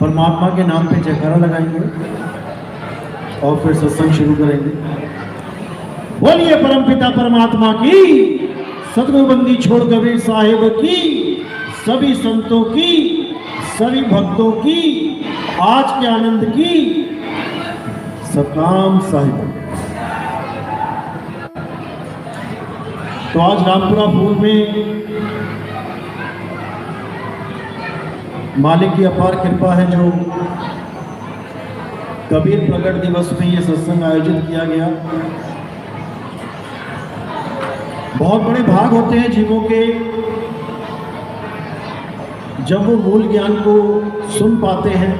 परमात्मा के नाम पे जयकारा लगाएंगे और फिर सत्संग शुरू करेंगे। बोलिए परमपिता परमात्मा की, सतगुरु बंदी छोड़ कबीर साहिब की, सभी संतों की, सभी भक्तों की, आज के आनंद की, सतनाम साहिब। तो आज रामपुरा फूल में मालिक की अपार कृपा है जो कबीर प्रकट दिवस में ये सत्संग आयोजित किया गया। बहुत बड़े भाग होते हैं जीवों के जब वो मूल ज्ञान को सुन पाते हैं,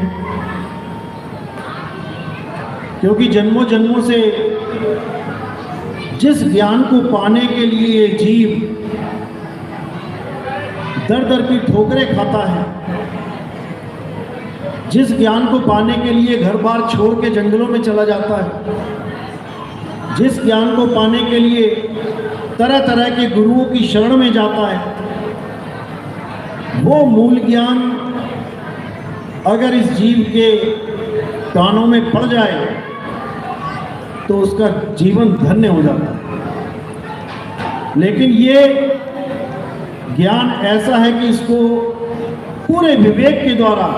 क्योंकि जन्मों जन्मों से जिस ज्ञान को पाने के लिए जीव दर दर की ठोकरें खाता है, जिस ज्ञान को पाने के लिए घर बार छोड़ के जंगलों में चला जाता है, जिस ज्ञान को पाने के लिए तरह तरह के गुरुओं की शरण में जाता है, वो मूल ज्ञान अगर इस जीव के कानों में पड़ जाए तो उसका जीवन धन्य हो जाता है। लेकिन ये ज्ञान ऐसा है कि इसको पूरे विवेक के द्वारा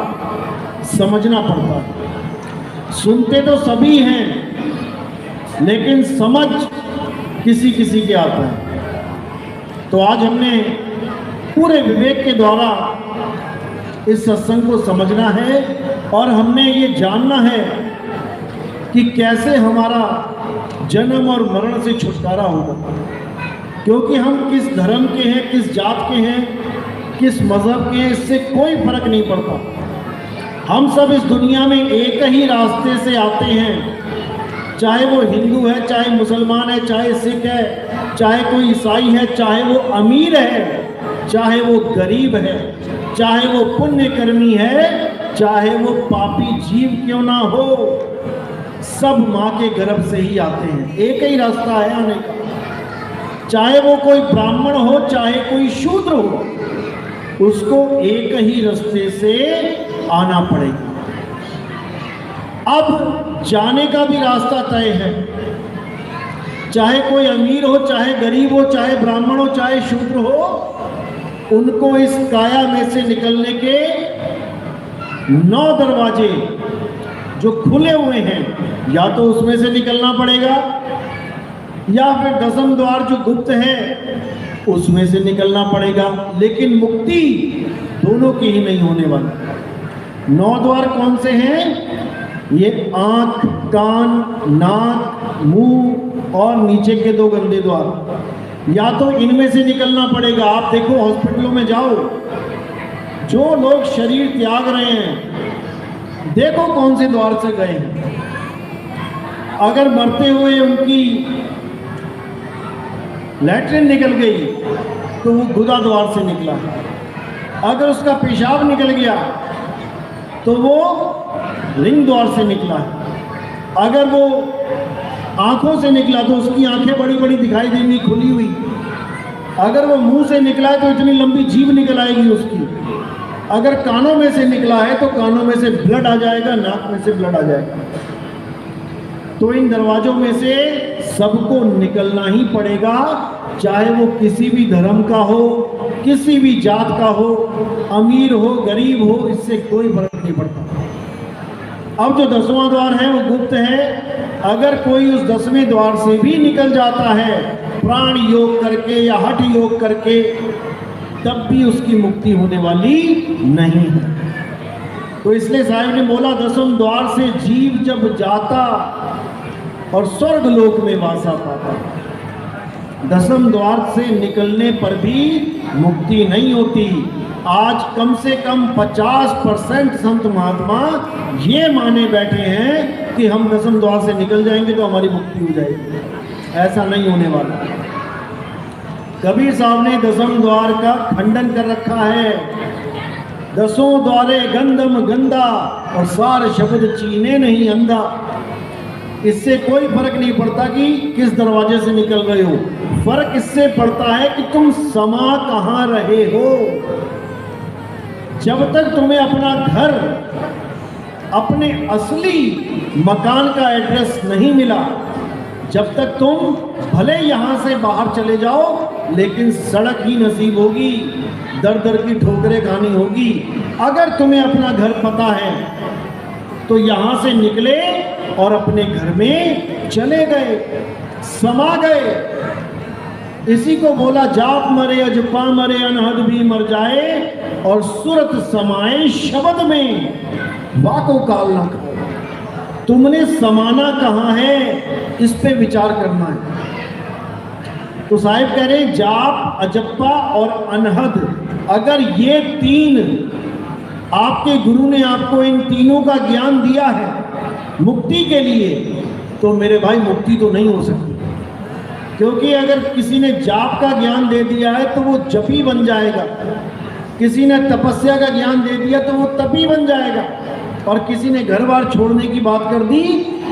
समझना पड़ता है। सुनते तो सभी हैं, लेकिन समझ किसी किसी के आता है। तो आज हमने पूरे विवेक के द्वारा इस सत्संग को समझना है और हमने ये जानना है कि कैसे हमारा जन्म और मरण से छुटकारा होगा। क्योंकि हम किस धर्म के हैं, किस जात के हैं, किस मजहब के हैं, इससे कोई फर्क नहीं पड़ता। हम सब इस दुनिया में एक ही रास्ते से आते हैं, चाहे वो हिंदू है, चाहे मुसलमान है, चाहे सिख है, चाहे कोई ईसाई है, चाहे वो अमीर है, चाहे वो गरीब है, चाहे वो पुण्यकर्मी है, चाहे वो पापी जीव क्यों ना हो, सब माँ के गर्भ से ही आते हैं। एक ही रास्ता है आने का। चाहे वो कोई ब्राह्मण हो, चाहे कोई शूद्र हो, उसको एक ही रास्ते से आना पड़ेगा। अब जाने का भी रास्ता तय है। चाहे कोई अमीर हो, चाहे गरीब हो, चाहे ब्राह्मण हो, चाहे शूद्र हो, उनको इस काया में से निकलने के 9 दरवाजे जो खुले हुए हैं, या तो उसमें से निकलना पड़ेगा, या फिर 10वें द्वार जो गुप्त है उसमें से निकलना पड़ेगा। लेकिन मुक्ति दोनों की ही नहीं होने वाली। 9 द्वार कौन से हैं? ये आंख, कान, नाक, मुंह और नीचे के 2 गंदे द्वार। या तो इनमें से निकलना पड़ेगा। आप देखो हॉस्पिटलों में जाओ, जो लोग शरीर त्याग रहे हैं, देखो कौन से द्वार से गए हैं। अगर मरते हुए उनकी लैट्रिन निकल गई तो वो गुदा द्वार से निकला। अगर उसका पेशाब निकल गया तो वो लिंग द्वार से निकला है। अगर वो आंखों से निकला तो उसकी आंखें बड़ी बड़ी दिखाई देंगी खुली हुई। अगर वो मुंह से निकला है तो इतनी लंबी जीभ निकल आएगी उसकी। अगर कानों में से निकला है तो कानों में से ब्लड आ जाएगा, नाक में से ब्लड आ जाएगा। तो इन दरवाजों में से सबको निकलना ही पड़ेगा, चाहे वो किसी भी धर्म का हो, किसी भी जात का हो, अमीर हो, गरीब हो, इससे कोई फर्क नहीं पड़ता। अब जो 10वां द्वार है वो गुप्त है। अगर कोई उस 10वें द्वार से भी निकल जाता है प्राण योग करके या हठ योग करके, तब भी उसकी मुक्ति होने वाली नहीं है। तो इसलिए साहब ने बोला 10वें द्वार से जीव जब जाता और स्वर्ग लोक में वासा पाता। 10वें द्वार से निकलने पर भी मुक्ति नहीं होती। आज कम से कम 50% संत महात्मा ये माने बैठे हैं कि हम 10वें द्वार से निकल जाएंगे तो हमारी मुक्ति हो जाएगी। ऐसा नहीं होने वाला। कबीर साहब ने 10वें द्वार का खंडन कर रखा है। 10 द्वारे गंधम गंदा और सार शब्द चीने नहीं अंधा। इससे कोई फर्क नहीं पड़ता कि किस दरवाजे से निकल रहे हो, फर्क इससे पड़ता है कि तुम समा कहाँ रहे हो। जब तक तुम्हें अपना घर अपने असली मकान का एड्रेस नहीं मिला, जब तक तुम भले यहाँ से बाहर चले जाओ लेकिन सड़क ही नसीब होगी, दर दर की ठोकरें खानी होगी। अगर तुम्हें अपना घर पता है तो यहाँ से निकले और अपने घर में चले गए, समा गए। इसी को बोला जाप मरे अजपा मरे अनहद भी मर जाए और सूरत समाए शब्द में वाको काल न करो। तुमने समाना कहाँ है, इस पे विचार करना है। तो साहिब कह रहे हैं जाप, अजप्पा और अनहद, अगर ये तीन आपके गुरु ने आपको इन तीनों का ज्ञान दिया है मुक्ति के लिए, तो मेरे भाई मुक्ति तो नहीं हो सकती। क्योंकि अगर किसी ने जाप का ज्ञान दे दिया है तो वो जपी बन जाएगा, किसी ने तपस्या का ज्ञान दे दिया तो वो तपी बन जाएगा, और किसी ने घर बार छोड़ने की बात कर दी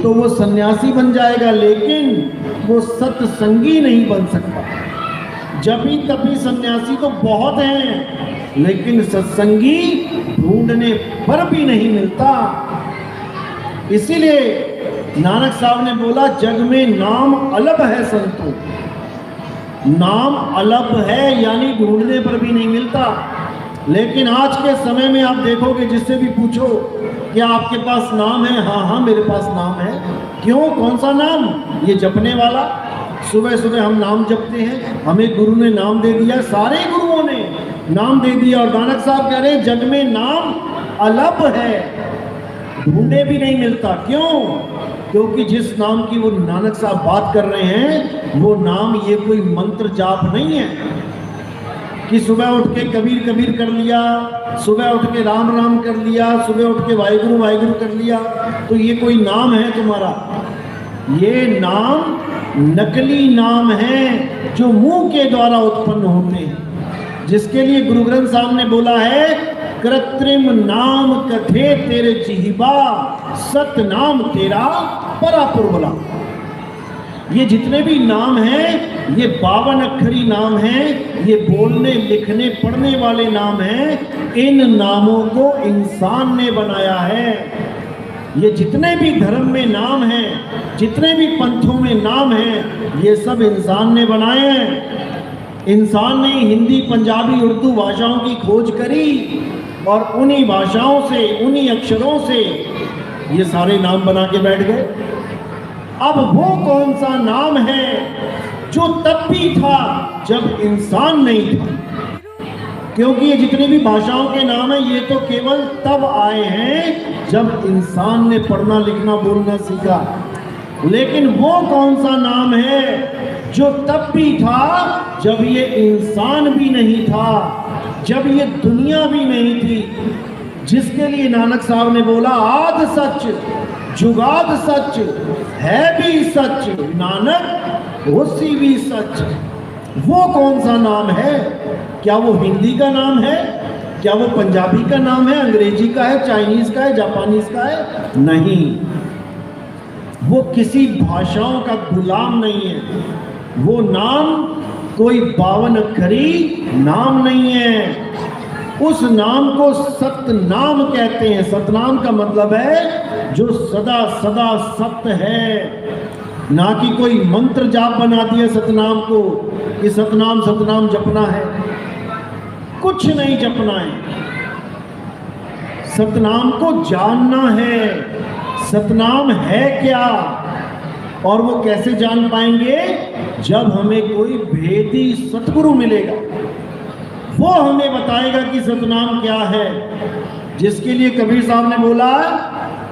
तो वो सन्यासी बन जाएगा, लेकिन वो सत्संगी नहीं बन सकता। जपी तपी सन्यासी तो बहुत हैं, लेकिन सत्संगी ढूंढने पर भी नहीं मिलता। इसीलिए नानक साहब ने बोला जग में नाम अलग है संतों, नाम अलग है यानी ढूंढने पर भी नहीं मिलता। लेकिन आज के समय में आप देखोगे, जिससे भी पूछो क्या आपके पास नाम है, हाँ हाँ मेरे पास नाम है। क्यों, कौन सा नाम? ये जपने वाला। सुबह सुबह हम नाम जपते हैं, हमें गुरु ने नाम दे दिया, सारे गुरुओं ने नाम दे दिया। और नानक साहब कह रहे हैं जग में नाम अलग है, ढूंढे भी नहीं मिलता। क्यों? क्योंकि जिस नाम की वो नानक साहब बात कर रहे हैं वो नाम ये कोई मंत्र जाप नहीं है कि सुबह उठ के कबीर कबीर कर लिया, सुबह उठ के राम राम कर लिया, सुबह उठ के वाहिगुरु वाहिगुरु कर लिया, तो ये कोई नाम है तुम्हारा। ये नाम नकली नाम है जो मुंह के द्वारा उत्पन्न होते हैं, जिसके लिए गुरु ग्रंथ साहब ने बोला है कृत्रिम नाम कथे तेरे जिह्वा, सत नाम तेरा परापुर बोला। ये जितने भी नाम हैं ये 52 अक्षरी नाम हैं, ये बोलने लिखने पढ़ने वाले नाम हैं। इन नामों को इंसान ने बनाया है। ये जितने भी धर्म में नाम हैं, जितने भी पंथों में नाम हैं, ये सब इंसान ने बनाए हैं। इंसान ने हिंदी पंजाबी उर्दू भाषाओं की खोज करी और उन्हीं भाषाओं से, उन्हीं अक्षरों से ये सारे नाम बना के बैठ गए। अब वो कौन सा नाम है जो तब भी था जब इंसान नहीं था? क्योंकि ये जितनी भी भाषाओं के नाम हैं ये तो केवल तब आए हैं जब इंसान ने पढ़ना लिखना बोलना सीखा। लेकिन वो कौन सा नाम है जो तब भी था जब ये इंसान भी नहीं था, जब ये दुनिया भी नहीं थी, जिसके लिए नानक साहब ने बोला आद सच जुगाद सच है भी सच, नानक होसी भी सच। वो कौन सा नाम है? क्या वो हिंदी का नाम है? क्या वो पंजाबी का नाम है? अंग्रेजी का है? चाइनीज का है? जापानीज का है? नहीं, वो किसी भाषाओं का गुलाम नहीं है। वो नाम कोई 52 अक्षरी नाम नहीं है। उस नाम को सतनाम कहते हैं। सतनाम का मतलब है जो सदा सदा सत्य है, ना कि कोई मंत्र जाप बना दिया सतनाम को कि सतनाम सतनाम जपना है। कुछ नहीं जपना है, सतनाम को जानना है। सतनाम है क्या और वो कैसे जान पाएंगे? जब हमें कोई भेदी सतगुरु मिलेगा, वो हमें बताएगा कि सतनाम क्या है। जिसके लिए कबीर साहब ने बोला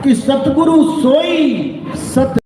कि सतगुरु सोई सत